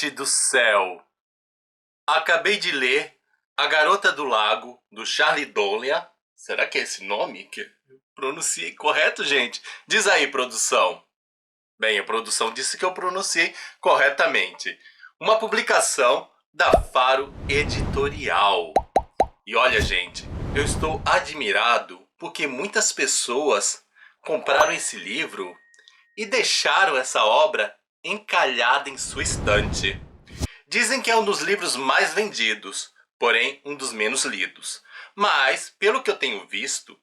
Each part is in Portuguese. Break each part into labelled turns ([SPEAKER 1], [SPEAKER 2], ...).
[SPEAKER 1] Gente do céu! Acabei de ler A Garota do Lago, do Charlie Dolia. Será que é esse nome que eu pronunciei correto, gente? Diz aí, produção. Bem, a produção disse que eu pronunciei corretamente. Uma publicação da Faro Editorial. E olha, gente, eu estou admirado porque muitas pessoas compraram esse livro e deixaram essa obra encalhada em sua estante. Dizem que é um dos livros mais vendidos, porém um dos menos lidos. Mas, pelo que eu tenho visto,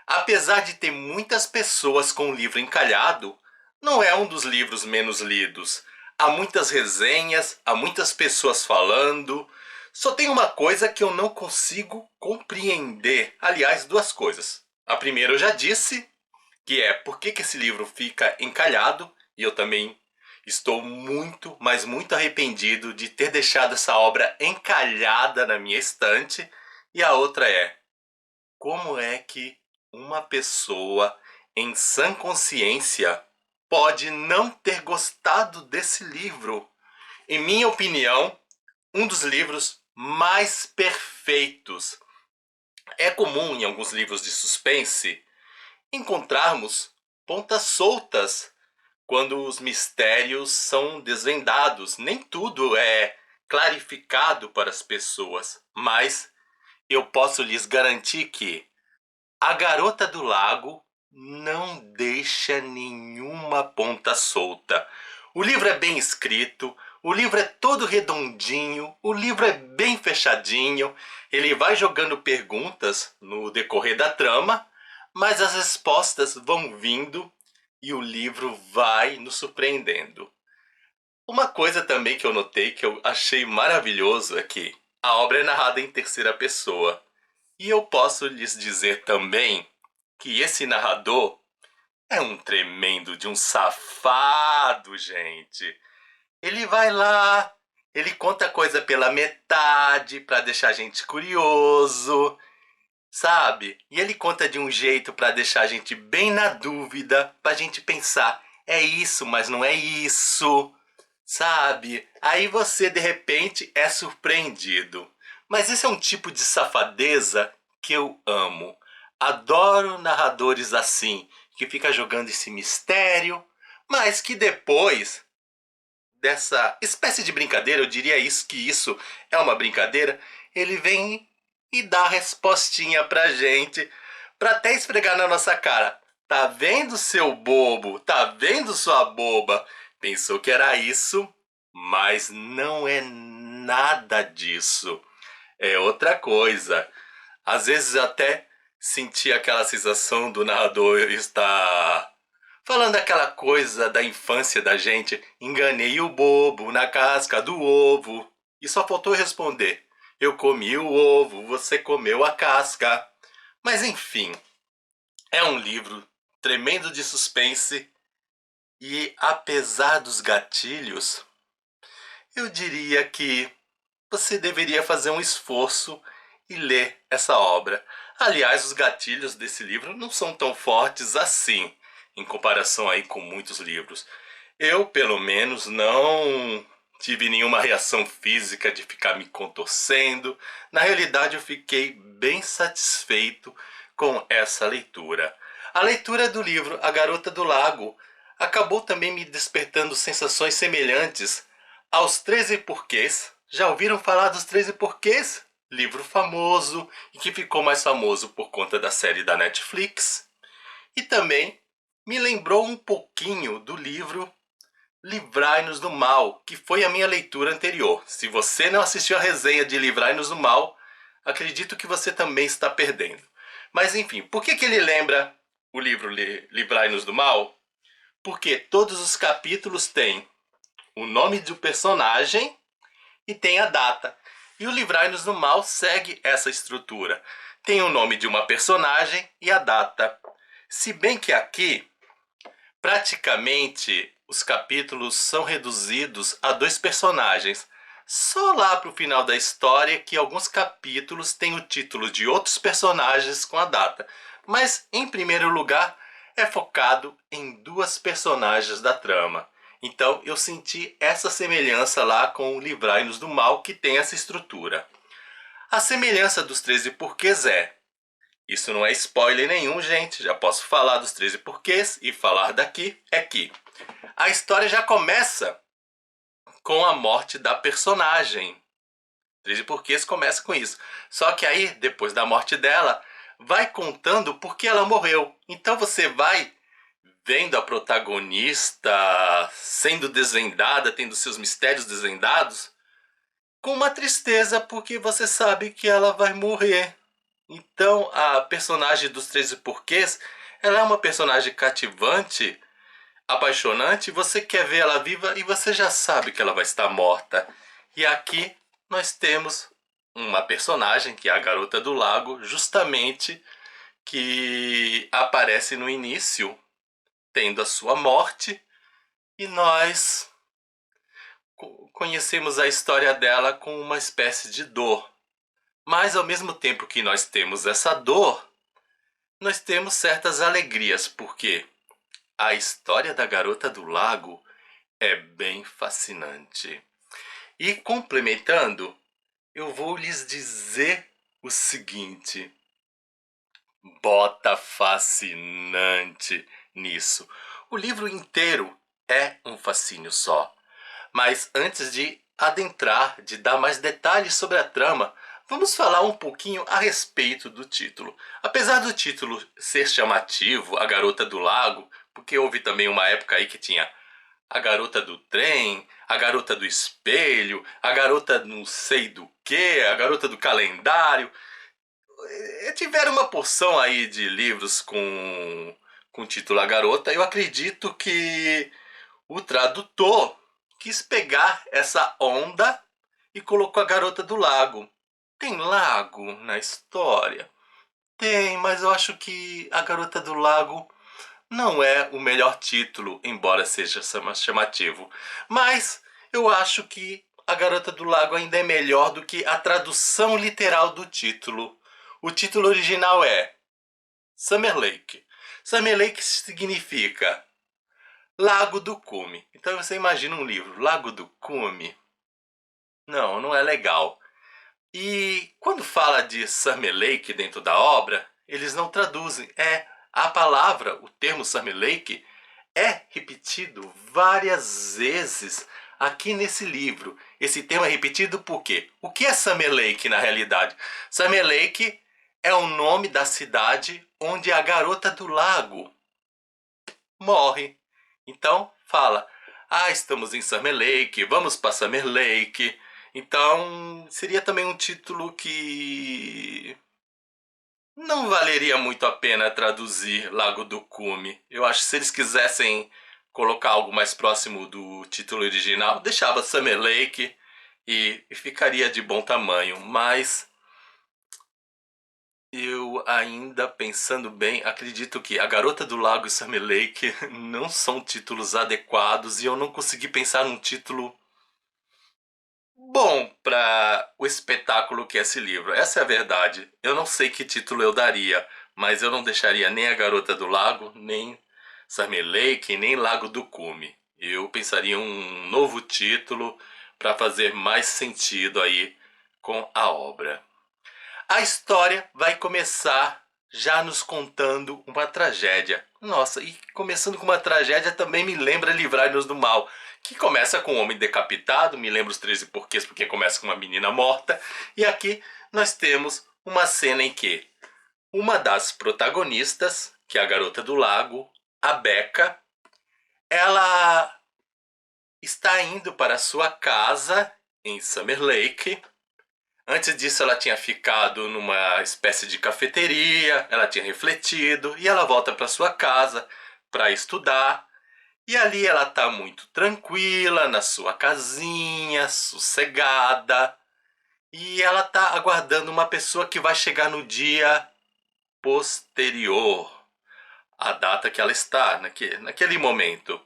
[SPEAKER 1] apesar de ter muitas pessoas com o livro encalhado, não é um dos livros menos lidos. Há muitas resenhas, há muitas pessoas falando. Só tem uma coisa que eu não consigo compreender. Aliás, duas coisas. A primeira eu já disse, que é por que esse livro fica encalhado, e eu também estou muito, mas muito arrependido de ter deixado essa obra encalhada na minha estante. E a outra é, como é que uma pessoa em sã consciência pode não ter gostado desse livro? Em minha opinião, um dos livros mais perfeitos. É comum em alguns livros de suspense encontrarmos pontas soltas quando os mistérios são desvendados. Nem tudo é clarificado para as pessoas, mas eu posso lhes garantir que A Garota do Lago não deixa nenhuma ponta solta. O livro é bem escrito, o livro é todo redondinho, o livro é bem fechadinho, ele vai jogando perguntas no decorrer da trama, mas as respostas vão vindo e o livro vai nos surpreendendo. Uma coisa também que eu notei que eu achei maravilhoso é que a obra é narrada em terceira pessoa. E eu posso lhes dizer também que esse narrador é um tremendo de um safado, gente. Ele vai lá, ele conta a coisa pela metade para deixar a gente curioso, sabe? E ele conta de um jeito para deixar a gente bem na dúvida, pra gente pensar, é isso, mas não é isso, sabe? Aí você de repente é surpreendido. Mas esse é um tipo de safadeza que eu amo. Adoro narradores assim, que fica jogando esse mistério, mas que depois dessa espécie de brincadeira, eu diria isso que isso é uma brincadeira, ele vem e dá a respostinha pra gente, pra até esfregar na nossa cara. Tá vendo, seu bobo? Tá vendo, sua boba? Pensou que era isso, mas não é nada disso. É outra coisa. Às vezes até senti aquela sensação do narrador estar falando aquela coisa da infância da gente. Enganei o bobo na casca do ovo. E só faltou responder. Eu comi o ovo, você comeu a casca. Mas enfim, é um livro tremendo de suspense. E apesar dos gatilhos, eu diria que você deveria fazer um esforço e ler essa obra. Aliás, os gatilhos desse livro não são tão fortes assim, em comparação aí com muitos livros. Eu, pelo menos, não tive nenhuma reação física de ficar me contorcendo. Na realidade, eu fiquei bem satisfeito com essa leitura. A leitura do livro A Garota do Lago acabou também me despertando sensações semelhantes aos 13 Porquês. Já ouviram falar dos 13 Porquês? Livro famoso e que ficou mais famoso por conta da série da Netflix. E também me lembrou um pouquinho do livro Livrai-nos do Mal, que foi a minha leitura anterior. Se você não assistiu a resenha de Livrai-nos do Mal, acredito que você também está perdendo. Mas enfim, por que ele lembra o livro Livrai-nos do Mal? Porque todos os capítulos têm o nome do personagem e tem a data. E o Livrai-nos do Mal segue essa estrutura. Tem o nome de uma personagem e a data. Se bem que aqui, praticamente, os capítulos são reduzidos a 2 personagens. Só lá para o final da história que alguns capítulos têm o título de outros personagens com a data. Mas, em primeiro lugar, é focado em 2 personagens da trama. Então eu senti essa semelhança lá com o Livrai-nos do Mal, que tem essa estrutura. A semelhança dos 13 porquês é... Isso não é spoiler nenhum, gente. Já posso falar dos 13 porquês e falar daqui é que a história já começa com a morte da personagem. 13 porquês começa com isso. Só que aí, depois da morte dela, vai contando por que ela morreu. Então você vai vendo a protagonista sendo desvendada, tendo seus mistérios desvendados, com uma tristeza, porque você sabe que ela vai morrer. Então a personagem dos 13 porquês, ela é uma personagem cativante, apaixonante, você quer ver ela viva e você já sabe que ela vai estar morta. E aqui nós temos uma personagem, que é a Garota do Lago, justamente, que aparece no início, tendo a sua morte, e nós conhecemos a história dela com uma espécie de dor. Mas ao mesmo tempo que nós temos essa dor, nós temos certas alegrias, porque a história da Garota do Lago é bem fascinante. E complementando, eu vou lhes dizer o seguinte: bota fascinante nisso. O livro inteiro é um fascínio só. Mas antes de adentrar, de dar mais detalhes sobre a trama, vamos falar um pouquinho a respeito do título. Apesar do título ser chamativo, A Garota do Lago, porque houve também uma época aí que tinha a Garota do Trem, a Garota do Espelho, a Garota não sei do que, a Garota do Calendário. Tiveram uma porção aí de livros com o título A Garota. Eu acredito que o tradutor quis pegar essa onda e colocou a Garota do Lago. Tem lago na história? Tem, mas eu acho que a Garota do Lago não é o melhor título, embora seja chamativo. Mas eu acho que a Garota do Lago ainda é melhor do que a tradução literal do título. O título original é Summer Lake. Summer Lake significa Lago do Cume. Então você imagina um livro, Lago do Cume? Não, não é legal. E quando fala de Summer Lake dentro da obra, eles não traduzem. A palavra, o termo Summer Lake, é repetido várias vezes aqui nesse livro. Esse termo é repetido por quê? O que é Summer Lake na realidade? Summer Lake é o nome da cidade onde a Garota do Lago morre. Então fala, estamos em Summer Lake, vamos para Summer Lake. Então seria também um título que não valeria muito a pena traduzir Lago do Cume. Eu acho que se eles quisessem colocar algo mais próximo do título original, deixava Summer Lake e ficaria de bom tamanho. Mas eu ainda, pensando bem, acredito que A Garota do Lago e Summer Lake não são títulos adequados e eu não consegui pensar num título bom para o espetáculo que é esse livro. Essa é a verdade. Eu não sei que título eu daria, mas eu não deixaria nem A Garota do Lago, nem Summer Lake, nem Lago do Cume. Eu pensaria em um novo título para fazer mais sentido aí com a obra. A história vai começar já nos contando uma tragédia. Nossa, e começando com uma tragédia também me lembra Livrai-nos do Mal, que começa com um homem decapitado, me lembra os 13 porquês, porque começa com uma menina morta. E aqui nós temos uma cena em que uma das protagonistas, que é a Garota do Lago, a Becca, ela está indo para sua casa em Summer Lake. Antes disso ela tinha ficado numa espécie de cafeteria, ela tinha refletido e ela volta para sua casa para estudar. E ali ela está muito tranquila, na sua casinha, sossegada. E ela está aguardando uma pessoa que vai chegar no dia posterior à data que ela está, naquele momento.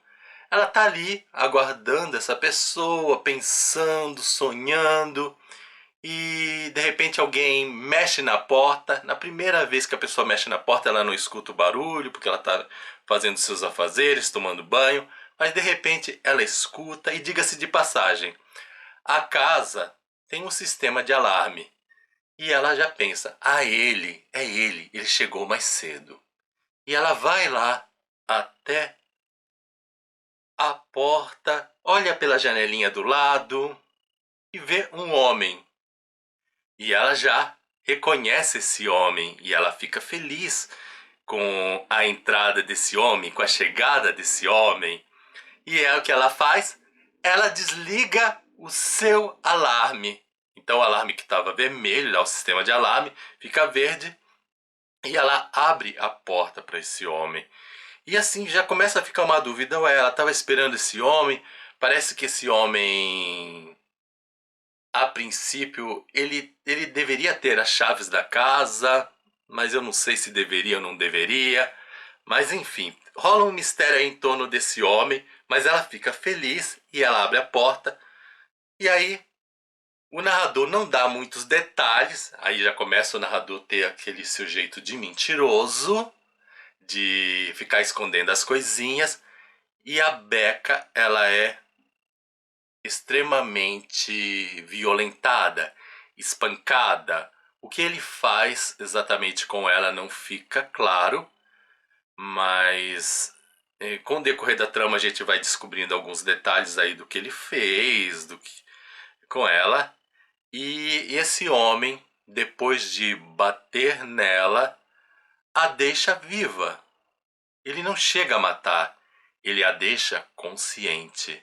[SPEAKER 1] Ela está ali aguardando essa pessoa, pensando, sonhando. E de repente alguém mexe na porta. Na primeira vez que a pessoa mexe na porta, ela não escuta o barulho, porque ela está fazendo seus afazeres, tomando banho. Mas de repente ela escuta e, diga-se de passagem, a casa tem um sistema de alarme. E ela já pensa, ele chegou mais cedo. E ela vai lá até a porta, olha pela janelinha do lado e vê um homem. E ela já reconhece esse homem e ela fica feliz com a entrada desse homem, com a chegada desse homem. E é o que ela faz? Ela desliga o seu alarme. Então o alarme que estava vermelho, lá o sistema de alarme, fica verde e ela abre a porta para esse homem. E assim já começa a ficar uma dúvida, ué, ela estava esperando esse homem, parece que esse homem, a princípio, ele deveria ter as chaves da casa, mas eu não sei se deveria ou não deveria. Mas enfim, rola um mistério aí em torno desse homem, mas ela fica feliz e ela abre a porta. E aí o narrador não dá muitos detalhes, aí já começa o narrador ter aquele seu jeito de mentiroso, de ficar escondendo as coisinhas. E a Becca, ela é extremamente violentada, espancada. O que ele faz exatamente com ela não fica claro, mas com o decorrer da trama a gente vai descobrindo alguns detalhes aí do que ele fez, com ela. E esse homem, depois de bater nela, a deixa viva. Ele não chega a matar, ele a deixa consciente.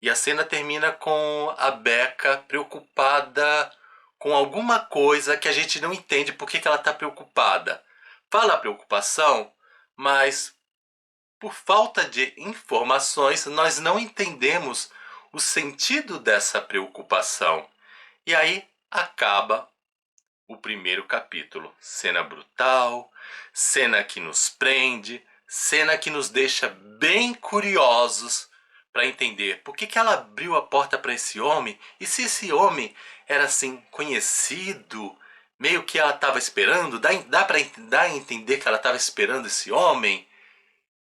[SPEAKER 1] E a cena termina com a Becca preocupada com alguma coisa que a gente não entende por que ela está preocupada. Fala a preocupação, mas por falta de informações nós não entendemos o sentido dessa preocupação. E aí acaba o primeiro capítulo. Cena brutal, cena que nos prende, cena que nos deixa bem curiosos para entender por que ela abriu a porta para esse homem e se esse homem era assim conhecido, meio que ela estava esperando, dá para dar a entender que ela estava esperando esse homem.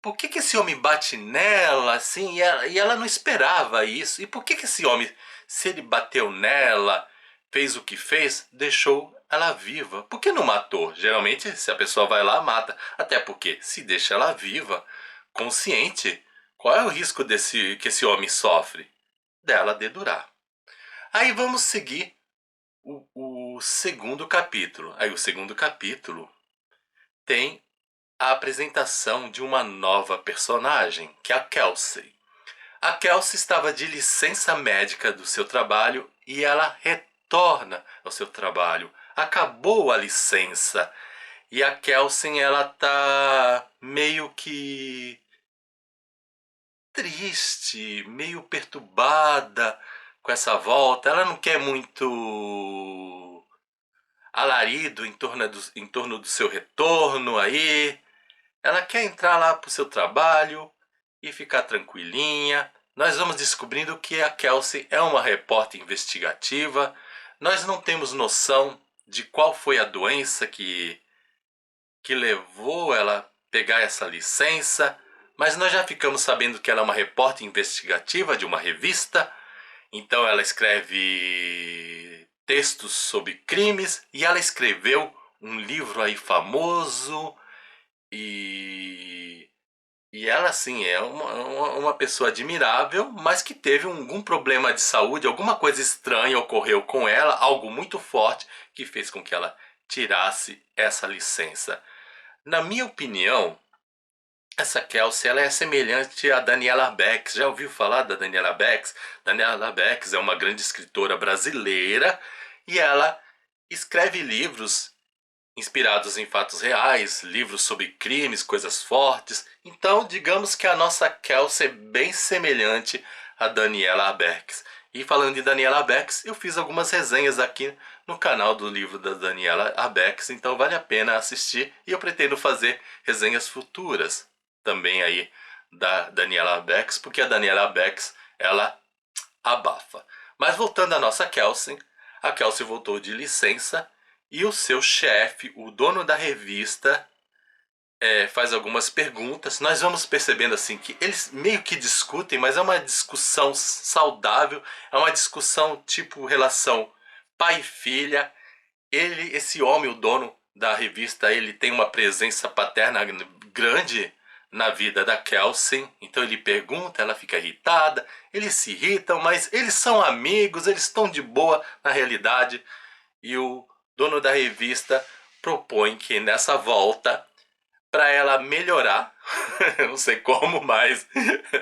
[SPEAKER 1] Por que esse homem bate nela assim e ela não esperava isso? E por que esse homem, se ele bateu nela, fez o que fez, deixou ela viva? Por que não matou? Geralmente, se a pessoa vai lá, mata. Até porque, se deixa ela viva, consciente, qual é o risco que esse homem sofre? Dela dedurar. Aí vamos seguir o segundo capítulo. Aí o segundo capítulo tem a apresentação de uma nova personagem, que é a Kelsey. A Kelsey estava de licença médica do seu trabalho e ela retorna ao seu trabalho. Acabou a licença e a Kelsey ela tá meio que triste, meio perturbada com essa volta. Ela não quer muito alarido em torno do seu retorno aí. Ela quer entrar lá pro seu trabalho e ficar tranquilinha. Nós vamos descobrindo que a Kelsey é uma repórter investigativa. Nós não temos noção de qual foi a doença que levou ela a pegar essa licença, mas nós já ficamos sabendo que ela é uma repórter investigativa de uma revista. Então ela escreve textos sobre crimes e ela escreveu um livro aí famoso. E ela, sim, é uma pessoa admirável, mas que teve algum problema de saúde, alguma coisa estranha ocorreu com ela, algo muito forte que fez com que ela tirasse essa licença. Na minha opinião, essa Kelsey ela é semelhante a Daniela Beck. Já ouviu falar da Daniela Beck? Daniela Beck é uma grande escritora brasileira e ela escreve livros inspirados em fatos reais, livros sobre crimes, coisas fortes. Então, digamos que a nossa Kelsey é bem semelhante a Daniela Abex. E falando de Daniela Abex, eu fiz algumas resenhas aqui no canal do livro da Daniela Abex, então vale a pena assistir e eu pretendo fazer resenhas futuras também aí da Daniela Abex, porque a Daniela Abex, ela abafa. Mas voltando à nossa Kelsey, a Kelsey voltou de licença e o seu chefe, o dono da revista, faz algumas perguntas. Nós vamos percebendo assim que eles meio que discutem, mas é uma discussão saudável, é uma discussão tipo relação pai e filha. Esse homem, o dono da revista, ele tem uma presença paterna grande na vida da Kelsey. Então ele pergunta, ela fica irritada, eles se irritam, mas eles são amigos, eles estão de boa na realidade. E o dono da revista propõe que nessa volta, para ela melhorar, eu não sei como, mas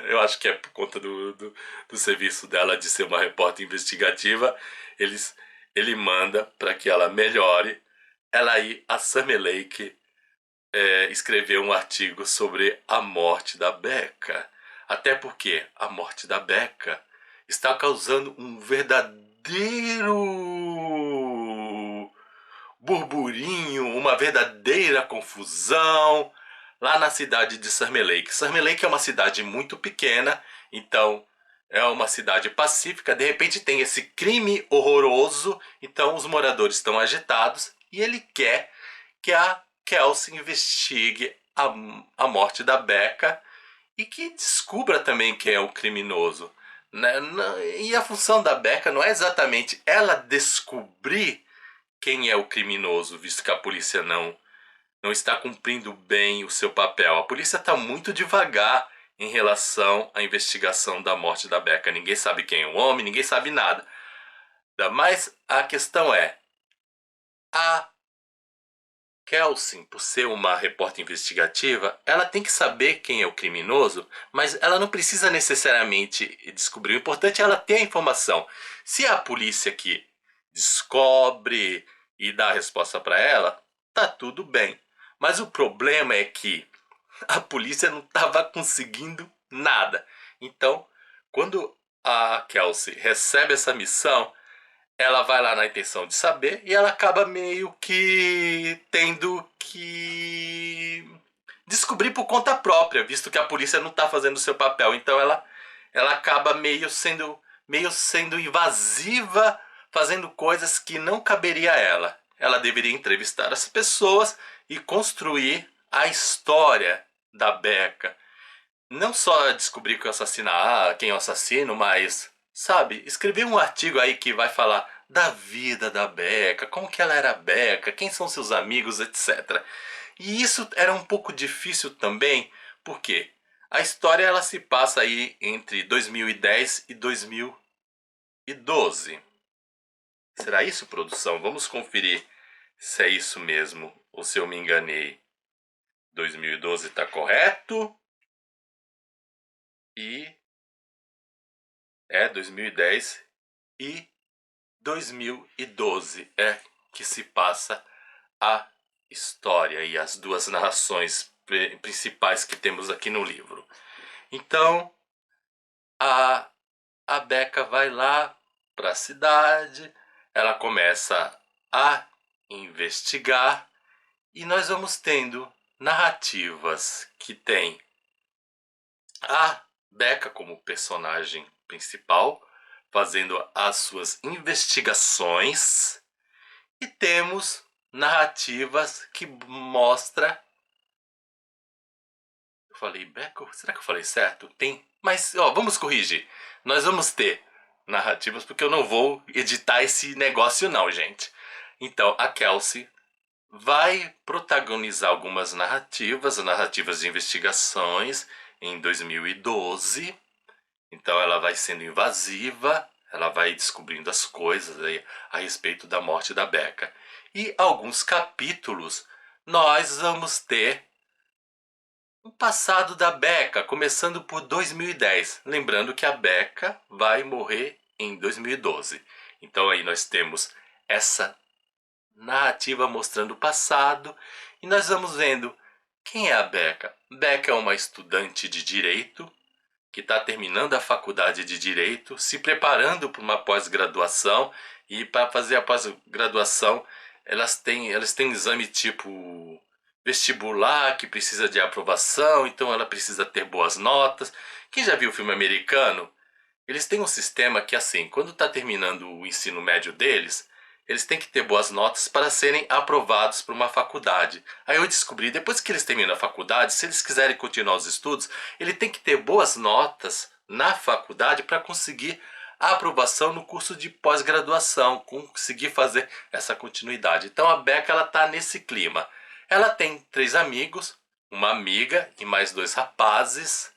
[SPEAKER 1] eu acho que é por conta do serviço dela de ser uma repórter investigativa, eles, ele manda para que ela melhore, ela ir a Summer Lake escrever um artigo sobre a morte da Becca. Até porque a morte da Becca está causando um verdadeiro burburinho, uma verdadeira confusão lá na cidade de Summer Lake. Summer Lake é uma cidade muito pequena, então é uma cidade pacífica. De repente tem esse crime horroroso, então os moradores estão agitados e ele quer que a Kelsey investigue a morte da Becca e que descubra também quem é o criminoso. Né? E a função da Becca não é exatamente ela descobrir quem é o criminoso, visto que a polícia não está cumprindo bem o seu papel. A polícia está muito devagar em relação à investigação da morte da Becca. Ninguém sabe quem é o homem, ninguém sabe nada. Mas a questão é, a Kelsey, por ser uma repórter investigativa, ela tem que saber quem é o criminoso, mas ela não precisa necessariamente descobrir. O importante é ela ter a informação. Se a polícia aqui descobre e dá a resposta para ela, tá tudo bem. Mas o problema é que a polícia não estava conseguindo nada. Então, quando a Kelsey recebe essa missão, ela vai lá na intenção de saber e ela acaba meio que tendo que descobrir por conta própria, visto que a polícia não está fazendo o seu papel. Então ela acaba meio sendo invasiva, fazendo coisas que não caberia a ela. Ela deveria entrevistar as pessoas e construir a história da Becca. Não só descobrir quem é o assassino, mas, sabe, escrever um artigo aí que vai falar da vida da Becca, como que ela era a Becca, quem são seus amigos, etc. E isso era um pouco difícil também, porque a história ela se passa aí entre 2010 e 2012. Será isso, produção? Vamos conferir se é isso mesmo ou se eu me enganei. 2012 está correto? E 2010 e 2012 é que se passa a história e as duas narrações principais que temos aqui no livro. Então, a Becca vai lá para a cidade, ela começa a investigar e nós vamos tendo narrativas que tem a Becca como personagem principal, fazendo as suas investigações, e temos narrativas que mostra. Eu falei Becca? Será que eu falei certo? Tem, mas vamos corrigir. Nós vamos ter narrativas porque eu não vou editar esse negócio não, gente. Então a Kelsey vai protagonizar algumas narrativas de investigações em 2012. Então ela vai sendo invasiva, ela vai descobrindo as coisas aí a respeito da morte da Becca. E alguns capítulos nós vamos ter um passado da Becca, começando por 2010. Lembrando que a Becca vai morrer em 2012. Então aí nós temos essa narrativa mostrando o passado e nós vamos vendo quem é a Becca. Becca é uma estudante de direito que está terminando a faculdade de direito, se preparando para uma pós-graduação, e para fazer a pós-graduação elas têm um exame tipo vestibular que precisa de aprovação, então ela precisa ter boas notas. Quem já viu o filme americano, eles têm um sistema que assim, quando está terminando o ensino médio deles, eles têm que ter boas notas para serem aprovados para uma faculdade. Aí eu descobri, depois que eles terminam a faculdade, se eles quiserem continuar os estudos, ele tem que ter boas notas na faculdade para conseguir a aprovação no curso de pós-graduação, conseguir fazer essa continuidade. Então a Becca, ela tá nesse clima. Ela tem 3 amigos, uma amiga e mais 2 rapazes.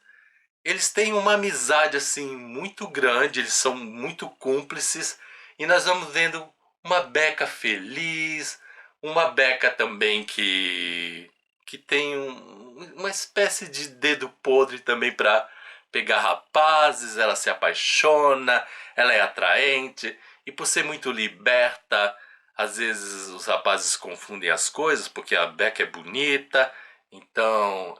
[SPEAKER 1] Eles têm uma amizade assim muito grande, eles são muito cúmplices e nós vamos vendo uma Becca feliz, uma Becca também que tem uma espécie de dedo podre também para pegar rapazes, ela se apaixona, ela é atraente e por ser muito liberta, às vezes os rapazes confundem as coisas porque a Becca é bonita. Então,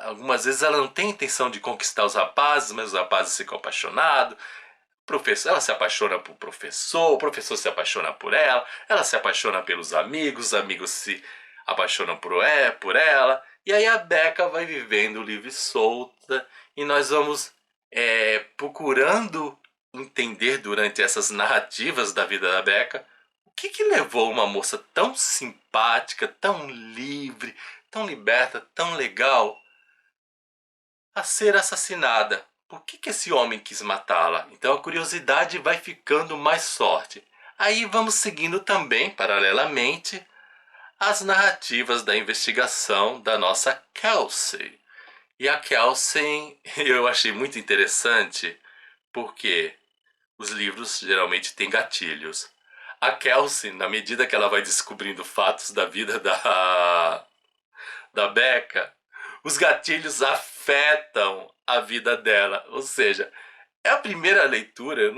[SPEAKER 1] algumas vezes ela não tem intenção de conquistar os rapazes, mas os rapazes ficam apaixonados. Ela se apaixona por o professor se apaixona por ela se apaixona pelos amigos, os amigos se apaixonam por ela. E aí a Becca vai vivendo livre e solta e nós vamos procurando entender durante essas narrativas da vida da Becca o que levou uma moça tão simpática, tão livre, tão liberta, tão legal a ser assassinada. Por que esse homem quis matá-la? Então a curiosidade vai ficando mais forte. Aí vamos seguindo também, paralelamente, as narrativas da investigação da nossa Kelsey. E a Kelsey eu achei muito interessante porque os livros geralmente têm gatilhos. A Kelsey, na medida que ela vai descobrindo fatos da vida da Becca, os gatilhos afetam a vida dela. Ou seja, é a primeira leitura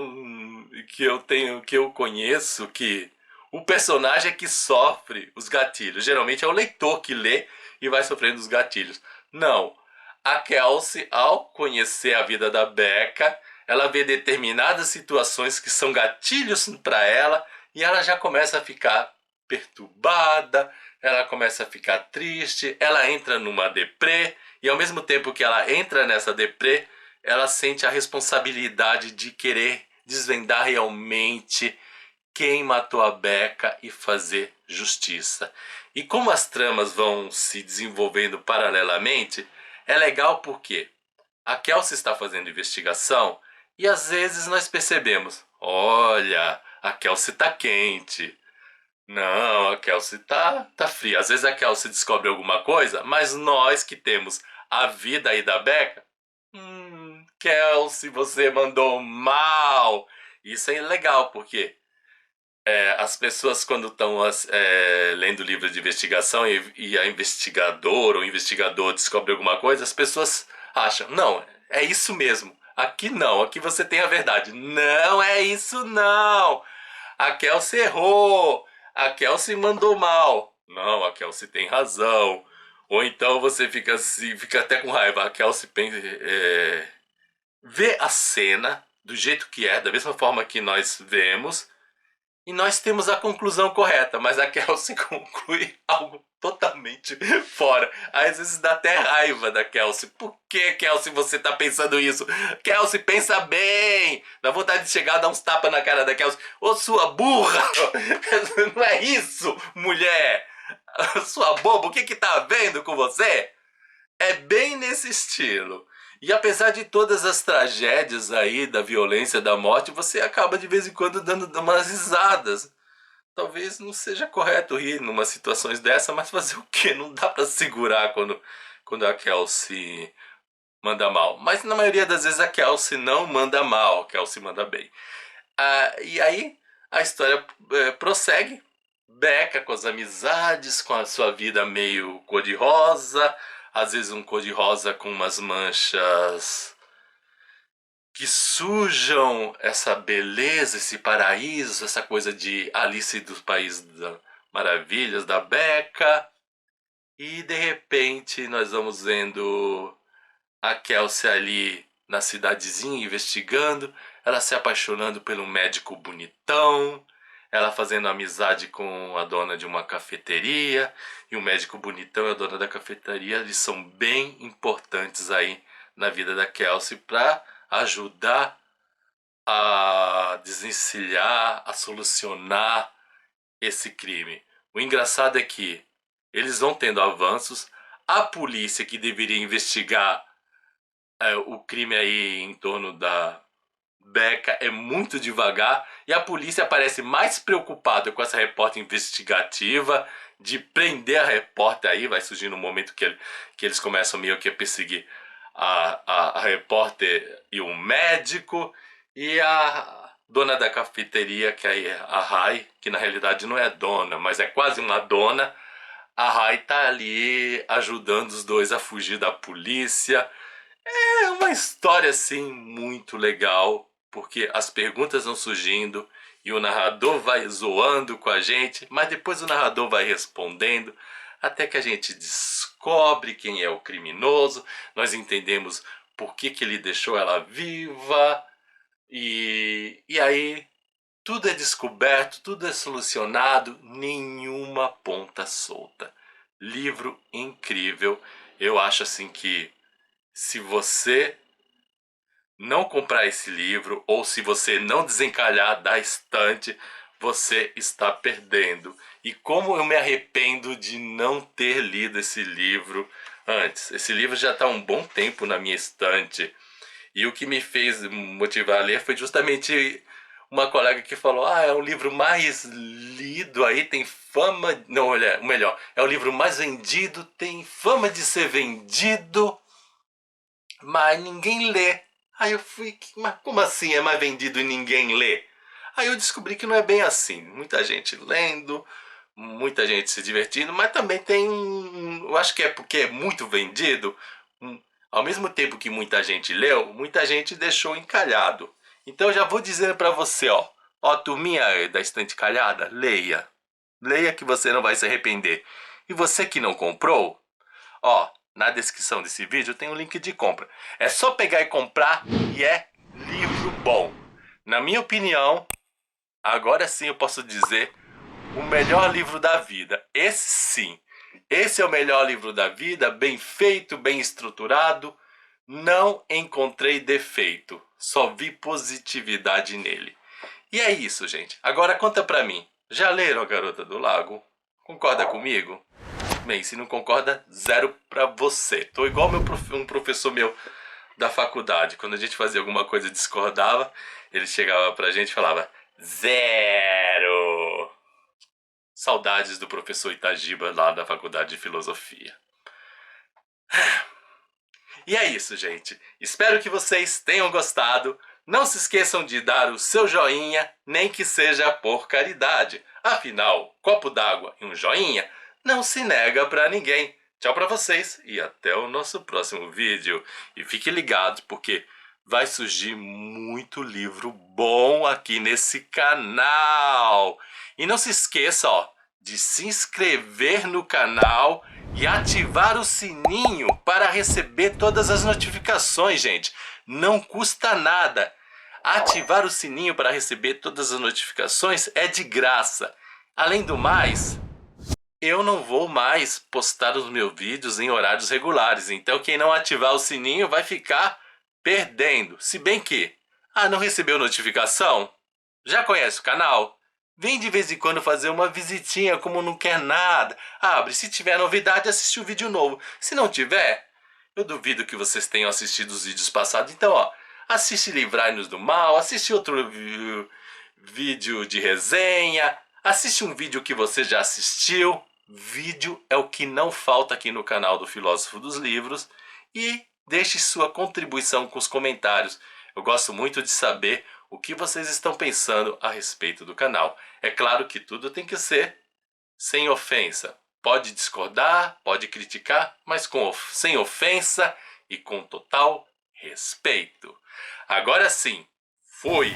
[SPEAKER 1] que eu conheço que o personagem é que sofre os gatilhos. Geralmente é o leitor que lê e vai sofrendo os gatilhos. Não. A Kelsey, ao conhecer a vida da Becca, ela vê determinadas situações que são gatilhos para ela e ela já começa a ficar perturbada, ela começa a ficar triste, ela entra numa deprê e ao mesmo tempo que ela entra nessa deprê, ela sente a responsabilidade de querer desvendar realmente quem matou a Becca e fazer justiça. E como as tramas vão se desenvolvendo paralelamente, é legal porque a Kelsey está fazendo investigação e às vezes nós percebemos, olha, a Kelsey está quente. Não, a Kelsey tá fria. Às vezes a Kelsey descobre alguma coisa, mas nós que temos a vida aí da Becca, Kelsey, você mandou mal. Isso é legal, porque as pessoas quando estão lendo livro de investigação e a investigadora ou o investigador descobre alguma coisa, as pessoas acham, não, é isso mesmo. Aqui não, aqui você tem a verdade. Não é isso não. A Kelsey errou. A Kelsey mandou mal. Não, a Kelsey tem razão. Ou então você fica assim, fica até com raiva. A Kelsey vê a cena do jeito que é, da mesma forma que nós vemos, e nós temos a conclusão correta, mas a Kelsey conclui algo totalmente fora. Às vezes dá até raiva da Kelsey. Por que, Kelsey, você tá pensando isso? Kelsey, pensa bem! Dá vontade de chegar e dar uns tapas na cara da Kelsey. Ô, sua burra! Não é isso, mulher! Sua boba, o que tá vendo com você? É bem nesse estilo. E apesar de todas as tragédias aí, da violência, da morte, você acaba de vez em quando dando umas risadas. Talvez não seja correto rir numa situações dessa, mas fazer o quê? Não dá pra segurar quando a Kelsey manda mal. Mas na maioria das vezes a Kelsey não manda mal, a Kelsey manda bem. E aí a história prossegue. Becca com as amizades, com a sua vida meio cor-de-rosa, às vezes um cor-de-rosa com umas manchas que sujam essa beleza, esse paraíso, essa coisa de Alice do País das Maravilhas, da Becca. E de repente nós vamos vendo a Kelsey ali na cidadezinha investigando, ela se apaixonando pelo médico bonitão, ela fazendo amizade com a dona de uma cafeteria, e o médico bonitão e a dona da cafeteria, eles são bem importantes aí na vida da Kelsey para ajudar a desencilhar, a solucionar esse crime. O engraçado é que eles vão tendo avanços, a polícia que deveria investigar o crime aí em torno da Becca é muito devagar e a polícia parece mais preocupada com essa repórter investigativa de prender a repórter aí, vai surgir no momento que eles começam meio que a perseguir a repórter e o médico e a dona da cafeteria, que aí é a Rai, que na realidade não é dona, mas é quase uma dona. A Rai tá ali ajudando os dois a fugir da polícia. É uma história assim muito legal, porque as perguntas vão surgindo e o narrador vai zoando com a gente, mas depois o narrador vai respondendo até que a gente descobre quem é o criminoso, nós entendemos por que ele deixou ela viva e aí tudo é descoberto, tudo é solucionado, nenhuma ponta solta. Livro incrível. Eu acho assim que se você não comprar esse livro ou se você não desencalhar da estante, você está perdendo. E como eu me arrependo de não ter lido esse livro antes. Esse livro já está há um bom tempo na minha estante. E o que me fez motivar a ler foi justamente uma colega que falou: ah, é o livro mais lido aí, tem fama... Não, olha, melhor, é o livro mais vendido, tem fama de ser vendido, mas ninguém lê. Aí eu fui, mas como assim é mais vendido e ninguém lê? Aí eu descobri que não é bem assim. Muita gente lendo, muita gente se divertindo, mas também tem eu acho que é porque é muito vendido. Ao mesmo tempo que muita gente leu, muita gente deixou encalhado. Então eu já vou dizendo pra você, ó, turminha da estante calhada, leia. Leia que você não vai se arrepender. E você que não comprou, ó, na descrição desse vídeo tem um link de compra. É só pegar e comprar e é livro bom. Na minha opinião, agora sim eu posso dizer, o melhor livro da vida. Esse sim. Esse é o melhor livro da vida, bem feito, bem estruturado. Não encontrei defeito, só vi positividade nele. E é isso, gente. Agora conta pra mim. Já leram A Garota do Lago? Concorda comigo? Bem, se não concorda, 0 pra você. Tô igual um professor meu da faculdade. Quando a gente fazia alguma coisa e discordava, ele chegava pra gente e falava 0. Saudades do professor Itagiba lá da faculdade de filosofia. E é isso, gente. Espero que vocês tenham gostado. Não se esqueçam de dar o seu joinha, nem que seja por caridade. Afinal, copo d'água e um joinha não se nega pra ninguém. Tchau pra vocês e até o nosso próximo vídeo. E fique ligado porque vai surgir muito livro bom aqui nesse canal. E não se esqueça, de se inscrever no canal e ativar o sininho para receber todas as notificações, gente. Não custa nada. Ativar o sininho para receber todas as notificações é de graça. Além do mais, eu não vou mais postar os meus vídeos em horários regulares. Então quem não ativar o sininho vai ficar perdendo. Se bem que, não recebeu notificação? Já conhece o canal? Vem de vez em quando fazer uma visitinha como não quer nada. Abre, se tiver novidade, assiste o vídeo novo. Se não tiver, eu duvido que vocês tenham assistido os vídeos passados. Então, assiste Livrai-nos do Mal, assiste outro vídeo de resenha, assiste um vídeo que você já assistiu. Vídeo é o que não falta aqui no canal do Filósofo dos Livros. E deixe sua contribuição com os comentários. Eu gosto muito de saber o que vocês estão pensando a respeito do canal. É claro que tudo tem que ser sem ofensa. Pode discordar, pode criticar, mas sem ofensa e com total respeito. Agora sim, fui!